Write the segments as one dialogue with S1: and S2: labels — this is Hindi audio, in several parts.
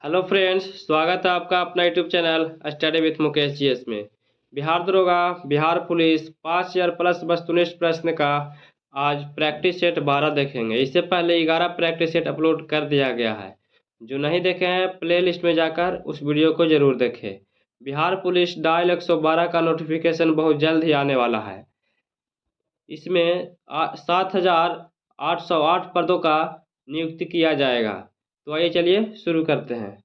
S1: हेलो फ्रेंड्स, स्वागत है आपका अपना YouTube channel study with Mukesh GS में। बिहार दरोगा, बिहार पुलिस 5000 प्लस वस्तुनिष्ठ प्रश्न का आज प्रैक्टिस सेट 12 देखेंगे। इससे पहले 11 प्रैक्टिस सेट अपलोड कर दिया गया है। जो नहीं देखे हैं प्ले लिस्ट में जाकर उस वीडियो को ज़रूर देखें। बिहार पुलिस डायल 112 का नोटिफिकेशन बहुत जल्द ही आने वाला है। इसमें 7808 पदों का नियुक्ति किया जाएगा। तो आइए चलिए शुरू करते हैं।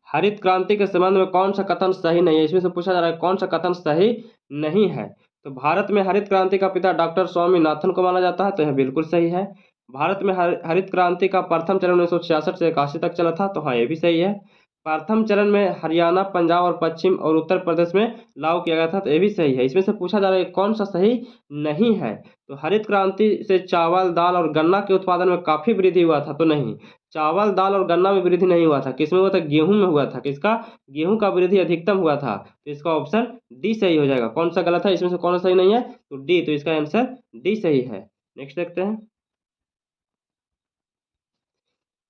S1: हरित क्रांति के संबंध में कौन सा कथन सही नहीं है, इसमें से पूछा जा रहा है कौन सा कथन सही नहीं है। तो भारत में हरित क्रांति का पिता डॉक्टर स्वामीनाथन को माना जाता है, तो यह बिल्कुल सही है। भारत में हरित क्रांति का प्रथम चरण 1966 से 81 तक चला था, तो हाँ ये भी सही है। प्रथम चरण में हरियाणा, पंजाब और पश्चिम और उत्तर प्रदेश में लागू किया गया था, तो ये भी सही है। इसमें से पूछा जा रहा है कौन सा सही नहीं है। तो हरित क्रांति से चावल, दाल और गन्ना के उत्पादन में काफ़ी वृद्धि हुआ था, तो नहीं, चावल, दाल और गन्ना में वृद्धि नहीं हुआ था। किसमें हुआ था? गेहूं में हुआ था। किसका? गेहूं का वृद्धि अधिकतम हुआ था। तो इसका ऑप्शन डी सही हो जाएगा। कौन सा गलत है? इसमें से कौन सा सही नहीं है? तो डी, तो इसका आंसर डी सही है। नेक्स्ट देखते हैं।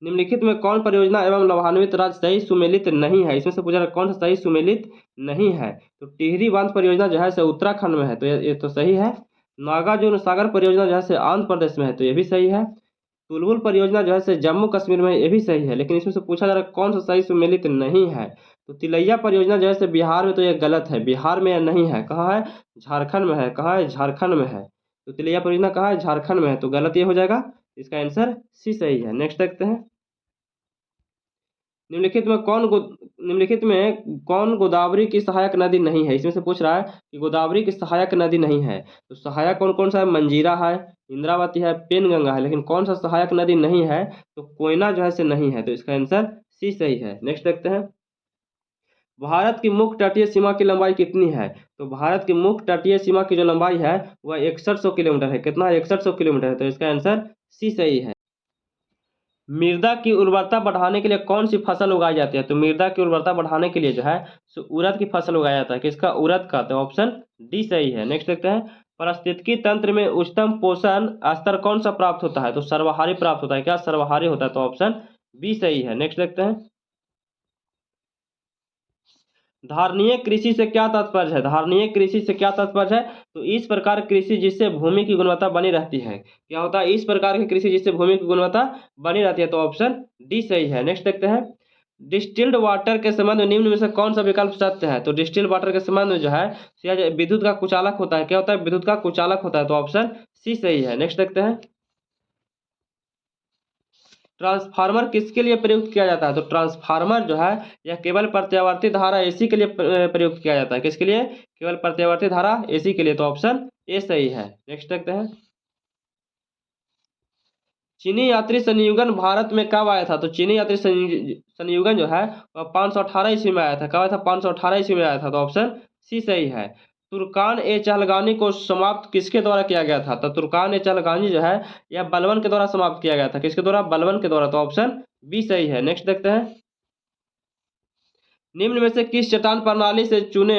S1: निम्नलिखित में कौन परियोजना एवं लाभान्वित राज्य सही सुमेलित नहीं है? इसमें से पूछा रहा है कौन सा सही सुमेलित नहीं है। तो टिहरी बांध परियोजना जो है से उत्तराखंड में है, तो ये तो सही है। नागार्जुन सागर परियोजना जो है से आंध्र प्रदेश में है, तो ये भी सही है। बुलबुल परियोजना जो है से जम्मू कश्मीर में, ये भी सही है। लेकिन इसमें से पूछा जा रहा है कौन सा सही सुमेलित नहीं है। तो तिलैया परियोजना जो है से बिहार में, तो ये गलत है। बिहार में नहीं है। कहाँ है? झारखंड में है। कहाँ है? झारखंड में है। तो तिलैया परियोजना कहाँ है? झारखंड में है, तो गलत ये हो जाएगा। इसका आंसर सी सही है। नेक्स्ट देखते हैं। निम्नलिखित में कौन गोदावरी की सहायक नदी नहीं है? इसमें से पूछ रहा है कि गोदावरी की सहायक नदी नहीं है। तो सहायक कौन कौन सा है? मंजीरा है, इंद्रावती है, पेनगंगा है। लेकिन कौन सा सहायक नदी नहीं है? तो कोयना जो है से नहीं है। तो इसका आंसर सी सही है। नेक्स्ट देखते हैं। भारत की मुख्य तटीय सीमा की लंबाई कितनी है? तो भारत की मुख्य तटीय सीमा की जो लंबाई है वह 6100 किलोमीटर है। कितना है? 6100 किलोमीटर है। तो इसका आंसर सी सही है। मृदा की उर्वरता बढ़ाने के लिए कौन सी फसल उगाई जाती है? तो मृदा की उर्वरता बढ़ाने के लिए जो है सो उड़द की फसल उगाया जाता है। किसका? उड़द का। तो ऑप्शन डी सही है। नेक्स्ट देखते हैं। पारिस्थितिकी तंत्र में उच्चतम पोषण स्तर कौन सा प्राप्त होता है? तो सर्वहारी प्राप्त होता है। क्या? सर्वहारी होता है। तो ऑप्शन बी सही है। नेक्स्ट देखते हैं। धारणीय कृषि से क्या तात्पर्य है? धारणीय कृषि से क्या तात्पर्य है? तो इस प्रकार कृषि जिससे भूमि की गुणवत्ता बनी रहती है। क्या होता है? इस प्रकार की कृषि जिससे भूमि की गुणवत्ता बनी रहती है। तो ऑप्शन डी सही है। नेक्स्ट देखते हैं। डिस्टिल्ड वाटर के संबंध में निम्न में से कौन सा विकल्प सत्य है? तो डिस्टिल्ड वाटर के संबंध में जो है विद्युत का कुचालक होता है। क्या होता है? विद्युत का कुचालक होता है। तो ऑप्शन सी सही है। नेक्स्ट देखते हैं। ट्रांसफार्मर किसके लिए प्रयुक्त किया जाता है? तो ट्रांसफार्मर जो है यह केवल प्रत्यावर्ती धारा एसी के लिए प्रयुक्त किया जाता है। किसके लिए? केवल प्रत्यावर्ती धारा एसी के लिए। तो ऑप्शन ए सही है। नेक्स्ट देखते हैं। चीनी यात्री संयुगन भारत में कब आया था? तो चीनी यात्री संयुगन जो है वह 518 ईस्वी में आया था। कब आया था? 518 ईस्वी में आया था। तो ऑप्शन सी सही है। तुर्कान ए चहलगानी को समाप्त किसके द्वारा किया गया था? तो तुर्कान ए चहलगानी जो है यह बलबन के द्वारा समाप्त किया गया था। किसके द्वारा? बलबन के द्वारा। तो ऑप्शन बी सही है। नेक्स्ट देखते हैं। निम्न में से किस चट्टान प्रणाली से चूने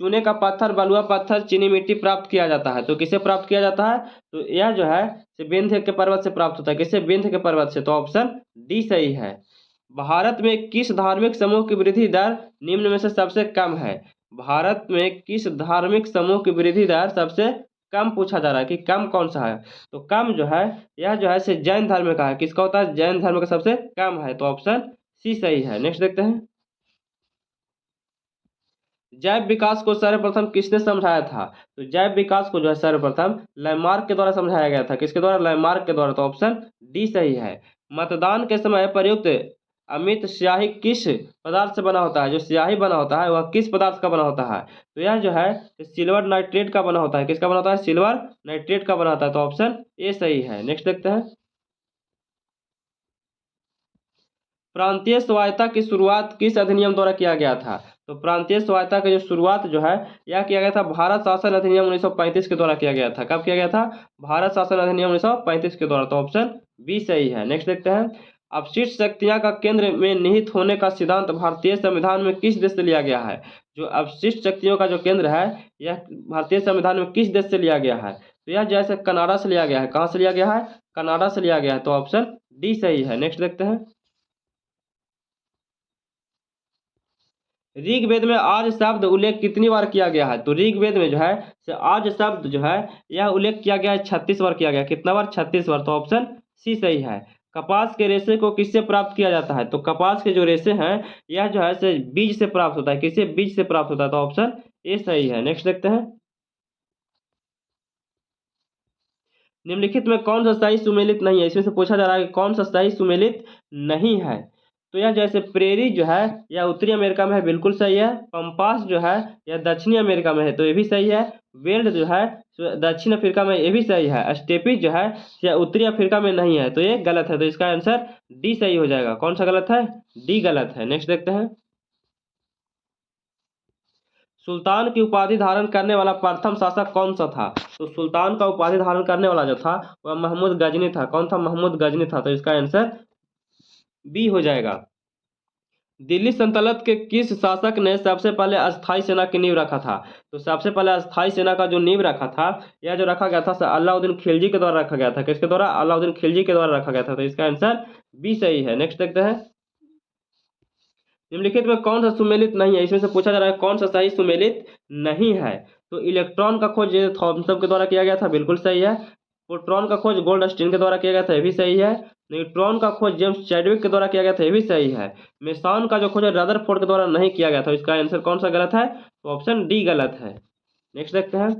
S1: चूने का पत्थर, बलुआ पत्थर, चीनी मिट्टी प्राप्त किया जाता है? तो किसे प्राप्त किया जाता है? तो यह जो है विंध्य के पर्वत से प्राप्त होता है। किससे? विंध्य के पर्वत से। तो ऑप्शन डी सही है। भारत में किस धार्मिक समूह की वृद्धि दर निम्न में से सबसे कम है? भारत में किस धार्मिक समूह की वृद्धि दर सबसे कम पूछा जा रहा है कि कम कौन सा है? तो कम जो है यह जो है जैन धर्म का है। किसका होता है? जैन धर्म का सबसे कम है। तो ऑप्शन सी सही है। नेक्स्ट देखते हैं। जैव विकास को सर्वप्रथम किसने समझाया था? तो जैव विकास को जो है सर्वप्रथम लैमार्क के द्वारा समझाया गया था। किसके द्वारा? लैमार्क के द्वारा। तो ऑप्शन डी सही है। मतदान के समय प्रयुक्त अमिट स्याही किस पदार्थ से बना होता है? जो स्याही बना होता है वह किस पदार्थ का बना होता है? तो यह जो है सिल्वर नाइट्रेट का बना होता है। किसका बना होता है? सिल्वर नाइट्रेट का बना होता है। तो ऑप्शन ए सही है। नेक्स्ट देखते हैं। प्रांतीय स्वायत्ता की शुरुआत किस अधिनियम द्वारा किया गया था? तो प्रांतीय स्वायत्ता की जो शुरुआत जो है यह किया गया था भारत शासन अधिनियम 1935 के द्वारा किया गया था। कब किया गया था? भारत शासन अधिनियम 1935 के द्वारा। तो ऑप्शन बी सही है। नेक्स्ट देखते हैं। अपशिष्ट शक्तियां का केंद्र में निहित होने का सिद्धांत भारतीय संविधान में किस देश से लिया गया है? जो अपशिष्ट शक्तियों का जो केंद्र है यह भारतीय संविधान में किस देश से लिया गया है? तो यह जैसे कनाडा से लिया गया है। कहाँ से लिया गया है? कनाडा से लिया गया है। तो ऑप्शन डी सही है। नेक्स्ट देखते हैं। ऋग्वेद में आज शब्द उल्लेख कितनी बार किया गया है? तो ऋग्वेद में जो है से आज शब्द जो है यह उल्लेख किया गया है 36 बार किया गया है। कितना बार? 36 बार। तो ऑप्शन सी सही है। कपास के रेशे को किससे प्राप्त किया जाता है? तो कपास के जो रेशे हैं यह जो है से बीज से प्राप्त होता है। किससे? बीज से प्राप्त होता है। तो ऑप्शन ए सही है। नेक्स्ट देखते हैं, निम्नलिखित में कौन सा सही सुमेलित नहीं है? इसमें से पूछा जा रहा है कि कौन सा सही सुमेलित नहीं है। तो यह जैसे प्रेरी जो है यह उत्तरी अमेरिका में है, बिल्कुल सही है। पंपास जो है यह दक्षिणी अमेरिका में है, तो ये भी सही है। वेल्ड जो है दक्षिण अफ्रीका में, ये भी सही है। स्टेपीज जो है यह उत्तरी अफ्रीका में नहीं है, तो ये गलत है। तो इसका आंसर डी सही हो जाएगा। कौन सा गलत है? डी गलत है। नेक्स्ट देखते हैं, सुल्तान की उपाधि धारण करने वाला प्रथम शासक कौन सा था? तो सुल्तान का उपाधि धारण करने वाला जो था वह महमूद गजनी था। कौन था? महमूद गजनी था। तो इसका आंसर बी हो जाएगा। दिल्ली सल्तनत के किस शासक ने सबसे पहले अस्थाई सेना की नींव रखा था? तो सबसे पहले अस्थाई सेना का जो नींव रखा था यह जो रखा गया था अलाउद्दीन खिलजी के द्वारा रखा गया था। किसके द्वारा? अलाउद्दीन खिलजी के द्वारा रखा गया था। तो इसका आंसर बी सही है। नेक्स्ट देखते हैं, निम्नलिखित में कौन सा सुमेलित नहीं है? इसमें से पूछा जा रहा है कौन सा सही सुमेलित नहीं है। तो इलेक्ट्रॉन का खोज थॉमसन के द्वारा किया गया था, बिल्कुल सही है। प्रोटॉन का खोज गोल्डस्टीन के द्वारा किया गया था, ये भी सही है। न्यूट्रॉन का खोज जेम्स चैडविक के द्वारा किया गया था, ये भी सही है। मेसॉन का जो खोज रदरफोर्ड के द्वारा नहीं किया गया था, इसका आंसर कौन सा गलत है? तो ऑप्शन डी गलत है। नेक्स्ट देखते हैं,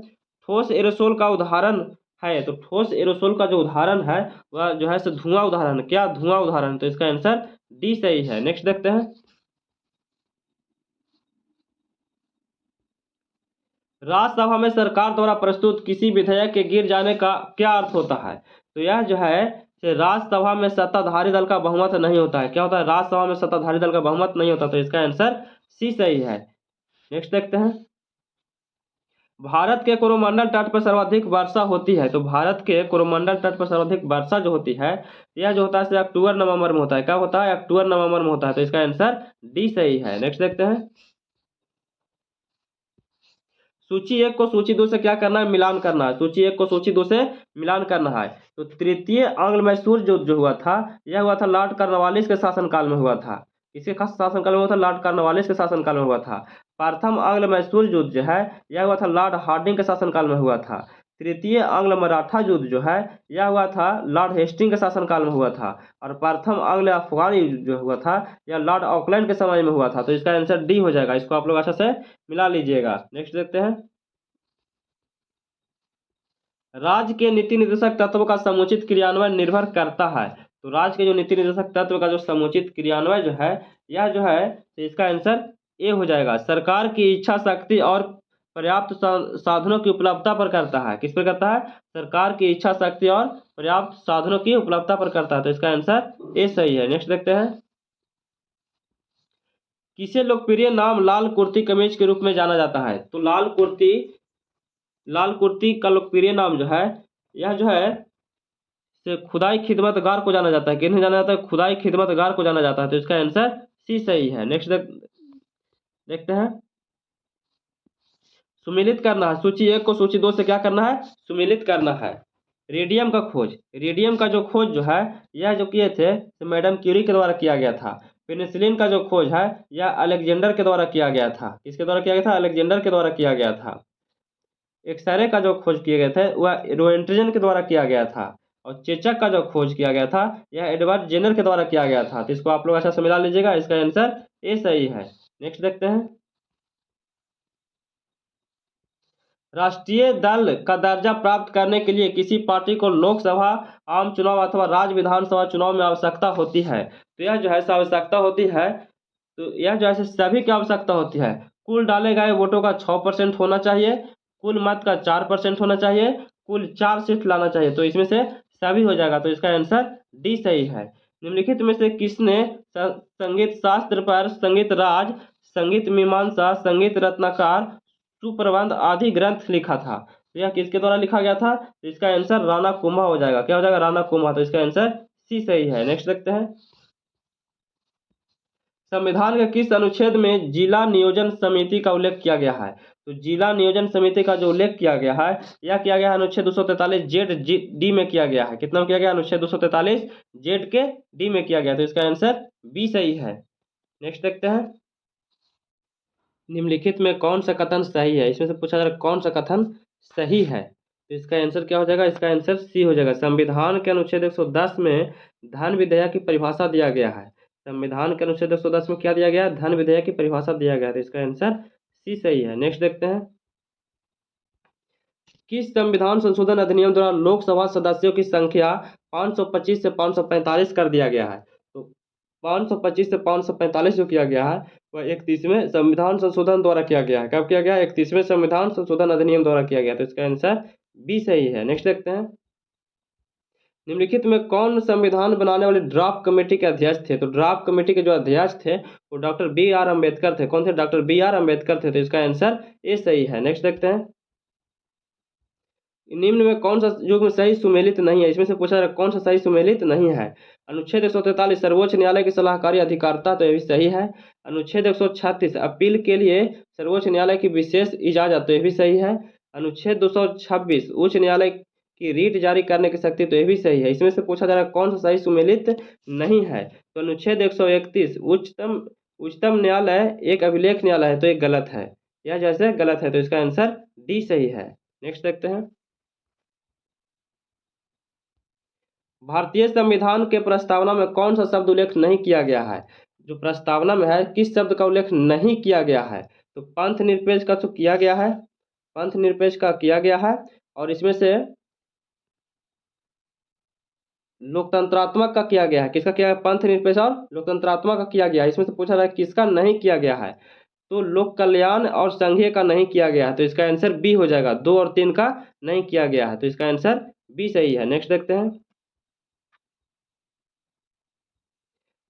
S1: ठोस एरोसोल का उदाहरण है। तो ठोस एरोसोल का जो उदाहरण है वह जो है धुआं उदाहरण। क्या? धुआं उदाहरण। तो इसका आंसर डी सही है। नेक्स्ट देखते हैं, राज्यसभा में सरकार द्वारा प्रस्तुत किसी विधेयक के गिर जाने का क्या अर्थ होता है? तो यह जो है कि राज्यसभा में सत्ताधारी दल का बहुमत नहीं होता है। क्या होता है? राज्यसभा में सत्ताधारी दल का बहुमत नहीं होता। तो इसका आंसर सी सही है। नेक्स्ट देखते हैं, भारत के कोरोमंडल तट पर सर्वाधिक वर्षा होती है। तो भारत के कोरोमंडल तट पर सर्वाधिक वर्षा जो होती है यह जो होता है अक्टूबर नवंबर में होता है। क्या होता है? अक्टूबर नवंबर में होता है। तो इसका आंसर डी सही है। नेक्स्ट देखते हैं, सूची एक को सूची दो से क्या करना है? मिलान करना है। सूची एक को सूची दो से मिलान करना है। तो तृतीय आंग्ल मैसूर युद्ध जो हुआ था यह हुआ था लॉर्ड कॉर्नवालिस के शासनकाल में हुआ था। किसके खास शासनकाल में हुआ था? लॉर्ड कॉर्नवालिस के शासनकाल में हुआ था। प्रथम आंग्ल मैसूर युद्ध जो है यह हुआ था लॉर्ड हार्डिंग के शासनकाल में हुआ था। तृतीय आंग्ल मराठा युद्ध जो है यह हुआ था लॉर्ड हेस्टिंग के शासनकाल में हुआ था। और प्रथम आंग्ल अफगान युद्ध जो हुआ था यह लॉर्ड ऑकलैंड के समय में हुआ था। तो इसका आंसर डी हो जाएगा। इसको आप लोग अच्छा से मिला लीजिएगा। नेक्स्ट देखते हैं, राज्य के नीति निर्देशक तत्व का समुचित क्रियान्वयन निर्भर करता है। तो राज्य के जो नीति निर्देशक तत्व का जो समुचित क्रियान्वयन जो है यह जो है तो इसका आंसर ए हो जाएगा। सरकार की इच्छा शक्ति और पर्याप्त साधनों की उपलब्धता पर करता है। किस पर करता है? सरकार की इच्छा शक्ति और पर्याप्त साधनों की उपलब्धता पर करता है। तो इसका आंसर ए सही है। नेक्स्ट देखते हैं, किसे लोकप्रिय नाम लाल कुर्ती कमीज के रूप में जाना जाता है? तो लाल कुर्ती का लोकप्रिय नाम जो है यह जो है से खुदाई खिदमतगार को जाना जाता है। किन्हें जाना जाता है? खुदाई खिदमतगार को जाना जाता है। तो इसका आंसर सी सही है। नेक्स्ट देखते हैं, सुमेलित करना है। सूची एक को सूची दो से क्या करना है? सुमेलित करना है। रेडियम का खोज, रेडियम का जो खोज जो है यह जो किए थे तो मैडम क्यूरी के द्वारा किया गया था। पेनिसिलिन का जो खोज है यह अलेक्जेंडर के द्वारा किया गया था। किसके द्वारा किया गया था? अलेक्जेंडर के द्वारा किया गया था। एक्सरे का जो खोज किए गए थे वह रोएंट्रिजन के द्वारा किया गया था। और चेचक का जो खोज किया गया था यह एडवर्ड जेनर के द्वारा किया गया था। तो इसको आप लोग अच्छा से मिला लीजिएगा। इसका आंसर ए सही है। नेक्स्ट देखते हैं, राष्ट्रीय दल का दर्जा प्राप्त करने के लिए किसी पार्टी को लोकसभा आम चुनाव अथवा राज्य विधानसभा चुनाव में आवश्यकता होती है। तो यह जो है आवश्यकता होती है तो यह जो है सभी की आवश्यकता होती है। कुल डाले गए वोटों का 6% होना चाहिए, कुल मत का 4% होना चाहिए, कुल 4 सीट लाना चाहिए। तो इसमें से सभी हो जाएगा। तो इसका आंसर डी सही है। निम्नलिखित में से किसने संगीत शास्त्र पर संगीत राज, संगीत मीमांसा, संगीत रत्नाकर, सुप्रबंध आदि ग्रंथ लिखा था? तो यह किसके द्वारा लिखा गया था? तो इसका आंसर राणा कुंभा हो जाएगा। क्या हो जाएगा? राणा कुंभा। तो इसका आंसर सी सही है। नेक्स्ट देखते हैं, संविधान के किस अनुच्छेद में जिला नियोजन समिति का उल्लेख किया गया है? तो जिला नियोजन समिति का जो उल्लेख किया गया है यह किया गया है अनुच्छेद 243 जेड डी में किया गया है। कितना में किया गया? अनुच्छेद 243 जेड के डी में किया गया। तो इसका आंसर बी सही है। नेक्स्ट देखते हैं, निम्नलिखित में कौन सा कथन सही है, इसमें से पूछा जा रहा है कौन सा कथन सही है। तो इसका आंसर क्या हो जाएगा, इसका आंसर सी हो जाएगा। संविधान के अनुच्छेद 110 में धन विधेय की परिभाषा दिया गया है। संविधान के अनुच्छेद 110 में क्या दिया गया है, धन विधेय की परिभाषा दिया गया है। तो इसका आंसर सी सही है। नेक्स्ट देखते हैं, किस संविधान संशोधन अधिनियम द्वारा लोकसभा सदस्यों की संख्या 525 से 545 कर दिया गया है। तो 525 से 545 जो किया गया है वह 31वें संविधान संशोधन द्वारा किया गया है। कब किया गया, 31वें संविधान संशोधन अधिनियम द्वारा किया गया। तो इसका आंसर बी सही है। नेक्स्ट देखते हैं, निम्नलिखित में कौन संविधान बनाने वाली ड्राफ्ट कमेटी के अध्यक्ष थे। तो ड्राफ्ट कमेटी के जो अध्यक्ष थे वो डॉक्टर बी आर अम्बेडकर थे। कौन थे, डॉक्टर बी आर अम्बेडकर थे। तो इसका आंसर ए सही है। नेक्स्ट देखते हैं, निम्न में कौन सा युग्म सही सुमेलित नहीं है, इसमें से पूछा जा रहा है कौन सा सही सुमेलित नहीं है। अनुच्छेद 143 सर्वोच्च न्यायालय की सलाहकारी अधिकारिता, तो यह भी सही है। अनुच्छेद 136 अपील के लिए सर्वोच्च न्यायालय की विशेष इजाजत, तो यह भी सही है। अनुच्छेद 226 उच्च न्यायालय की रीट जारी करने की शक्ति, तो यह भी सही है। इसमें से पूछा जा रहा है कौन सा सही सुमेलित नहीं है। तो अनुच्छेद 131 उच्चतम न्यायालय एक अभिलेख न्यायालय है, तो ये गलत है, यह जैसे गलत है। तो इसका आंसर डी सही है। नेक्स्ट देखते हैं, भारतीय संविधान के प्रस्तावना में कौन सा शब्द उल्लेख नहीं किया गया है। जो प्रस्तावना में है किस शब्द का उल्लेख नहीं किया गया है। तो पंथ निरपेक्ष का तो किया गया है, पंथ निरपेक्ष का किया गया है। और इसमें से लोकतंत्रात्मक का किया गया है। किसका किया है, पंथ निरपेक्ष और लोकतंत्रात्मक का किया गया है। इसमें से पूछा रहा है किसका नहीं किया गया है। तो लोक कल्याण और संघीय का नहीं किया गया है। तो इसका आंसर बी हो जाएगा। 2 और 3 का नहीं किया गया है। तो इसका आंसर बी सही है। नेक्स्ट देखते हैं,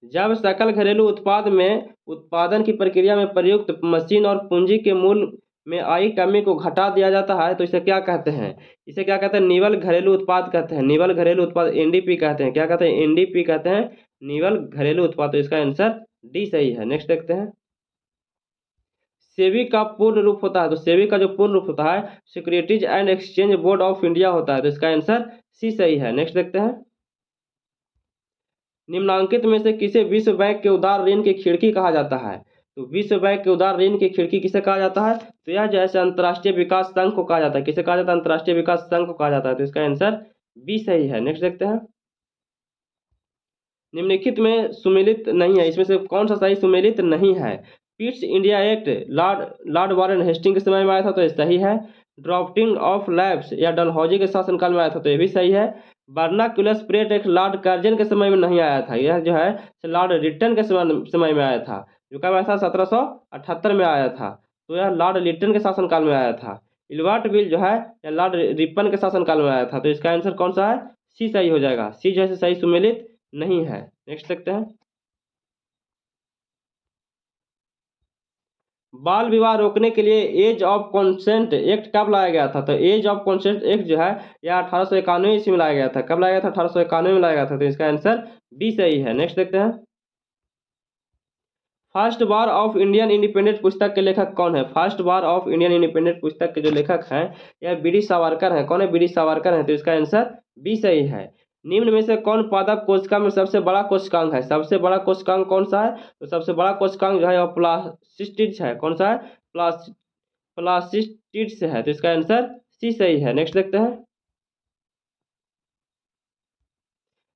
S1: जब सकल घरेलू उत्पाद में उत्पादन की प्रक्रिया में प्रयुक्त मशीन और पूंजी के मूल्य में आई कमी को घटा दिया जाता है तो इसे क्या कहते हैं। इसे क्या कहते हैं, निवल घरेलू उत्पाद कहते हैं। निवल घरेलू उत्पाद एनडीपी कहते हैं। क्या कहते हैं, एनडीपी कहते हैं, निवल घरेलू उत्पाद। तो इसका आंसर डी सही है। नेक्स्ट देखते हैं, सेबी का पूर्ण रूप होता है। तो सेबी का जो पूर्ण रूप होता है securities and exchange board of India होता है। तो इसका आंसर सी सही है। नेक्स्ट देखते हैं, निम्नांकित में से किसे विश्व बैंक के उदार ऋण की खिड़की कहा जाता है। तो विश्व बैंक के उदार ऋण की खिड़की किसे कहा जाता है। तो यह जैसे अंतर्राष्ट्रीय विकास संघ को कहा जाता है। किसे कहा जाता है, अंतर्राष्ट्रीय विकास संघ को कहा जाता है। तो इसका आंसर बी सही है। नेक्स्ट देखते हैं, निम्नलिखित में सुमेलित नहीं है, इसमें से कौन सा सही सुमेलित नहीं है। Pitt's India act lord Warren Hasting के समय में आया था, तो ये सही है। ड्राफ्टिंग ऑफ लैब्स या डलहौजी के शासनकाल में आया था, तो ये भी सही है। बर्नाक्यूलस प्रेट एक लॉर्ड कर्जन के समय में नहीं आया था, यह जो है लॉर्ड रिटन के समय में आया था। जो कब आया था, 1778 में आया था। तो यह लॉर्ड लिटन के शासनकाल में आया था। इल्वाट बिल जो है यह लॉर्ड रिपन के शासनकाल में आया था। तो इसका आंसर कौन सा है, सी सही हो जाएगा। सी जो है सही सुमेलित नहीं है। नेक्स्ट देखते हैं, बाल विवाह रोकने के लिए एज ऑफ कॉन्सेंट एक्ट कब लाया गया था। तो एज ऑफ कॉन्सेंट एक्ट जो है यह 1891 ईस्वी में लाया गया था। कब लाया गया था, 1891 में लाया गया था। तो इसका आंसर बी सही है। नेक्स्ट देखते हैं, first bar of Indian independent पुस्तक के लेखक कौन है। First bar of Indian independent पुस्तक के जो लेखक हैं यह बी डी सावरकर हैं। कौन है, बी डी सावरकर हैं। तो इसका आंसर बी सही है। निम्न में से कौन पादप कोशिका में सबसे बड़ा कोशिकांग है। सबसे बड़ा कोशिकांग कौन सा है। तो सबसे बड़ा कोशिकांग जो है वह प्लास्टिड्स है। कौन सा है, प्लास्टिड्स है। तो इसका आंसर सी सही है। नेक्स्ट देखते हैं,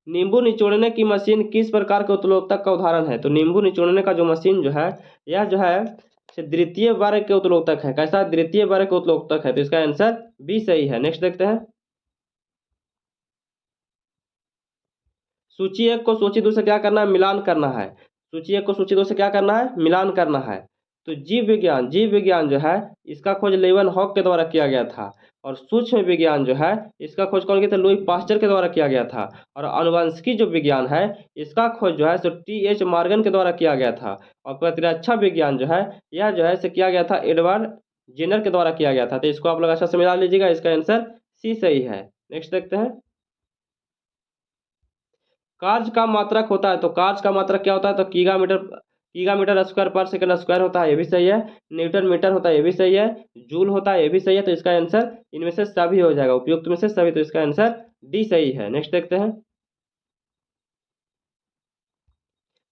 S1: नींबू निचोड़ने की मशीन किस प्रकार के उत्तोलक का उदाहरण है। तो नींबू निचोड़ने का जो मशीन जो है यह जो है द्वितीय वर्ग के उत्तोलक है। कैसा, द्वितीय वर्ग के उत्तोलक है। तो इसका आंसर बी सही है। नेक्स्ट देखते हैं, सूची एक को सूची दो से क्या करना है, मिलान करना है। सूची एक को सूची दो से क्या करना है, मिलान करना है। तो जीव विज्ञान जो है इसका खोज लेवन हॉक के द्वारा किया गया था। और सूक्ष्म विज्ञान जो है इसका खोज कौन किया था, लुई पास्चर के द्वारा किया गया था। और आनुवंशिकी जो विज्ञान है इसका खोज जो है सो टी.एच. मॉर्गन के द्वारा किया गया था। और प्रतिरक्षा विज्ञान जो है यह जो है किया गया था एडवर्ड जेनर के द्वारा किया गया था। तो इसको आप लोग अच्छा से मिला लीजिएगा। इसका आंसर सी सही है। नेक्स्ट देखते हैं, कार्य का मात्रक होता है। तो कार्य का मात्रक क्या होता है, तो गीगामीटर स्क्वायर पर सेकंड स्क्वायर होता है, ये भी सही है। न्यूटन मीटर होता है, ये भी सही है। जूल होता है, ये भी सही है। तो इसका आंसर इनमें से सभी हो जाएगा, उपयुक्त में से सभी। तो इसका आंसर डी सही है। नेक्स्ट देखते हैं,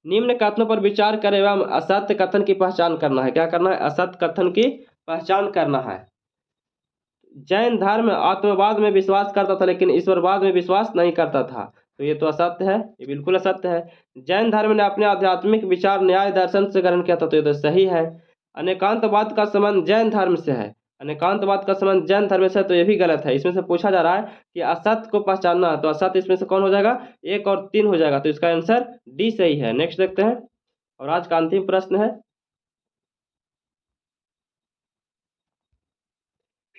S1: निम्न कथनों पर विचार करें एवं असत्य कथन की पहचान करना है। क्या करना है? असत्य कथन की पहचान करना है। जैन धर्म आत्मवाद में विश्वास करता था लेकिन ईश्वरवाद में विश्वास नहीं करता था, तो ये तो असत्य है, ये बिल्कुल असत्य है। जैन धर्म ने अपने आध्यात्मिक विचार न्याय दर्शन से ग्रहण किया था, तो ये तो सही है। अनेकांतवाद का संबंध जैन धर्म से है, अनेकांतवाद का संबंध जैन धर्म से है, तो ये भी गलत है। इसमें से पूछा जा रहा है कि असत्य को पहचानना है, तो असत्य इसमें से कौन हो जाएगा? 1 और 3 हो जाएगा, तो इसका आंसर डी सही है। नेक्स्ट देखते हैं, और आज का अंतिम प्रश्न है,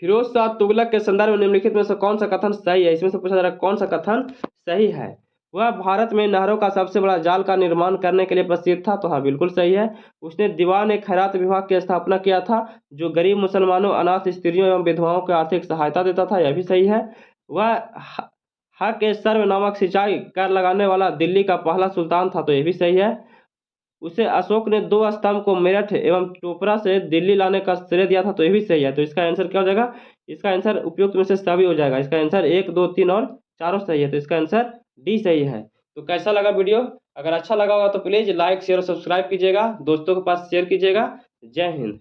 S1: फिरोज शाह तुगलक के संदर्भ में निम्नलिखित में से कौन सा कथन सही है? इसमें से पूछा जा रहा है कौन सा कथन सही है? वह भारत में नहरों का सबसे बड़ा जाल का निर्माण करने के लिए प्रसिद्ध था, तो हाँ बिल्कुल सही है। उसने दीवान ए खैरात विभाग की स्थापना किया था, जो गरीब मुसलमानों, अनाथ स्त्रियों एवं विधवाओं को आर्थिक सहायता देता था, यह भी सही है। वह हक ए सर्व नामक सिंचाई कर लगाने वाला दिल्ली का पहला सुल्तान था, तो यह भी सही है। उसे अशोक ने 2 स्तंभ को मेरठ एवं टोपरा से दिल्ली लाने का श्रेय दिया था, तो ये भी सही है। तो इसका आंसर क्या हो जाएगा? इसका आंसर उपयुक्त में से सभी हो जाएगा। इसका आंसर 1, 2, 3 और चारों सही है, तो इसका आंसर डी सही है। तो कैसा लगा वीडियो? अगर अच्छा लगा होगा तो प्लीज़ लाइक, शेयर और सब्सक्राइब कीजिएगा, दोस्तों के पास शेयर कीजिएगा। जय हिंद।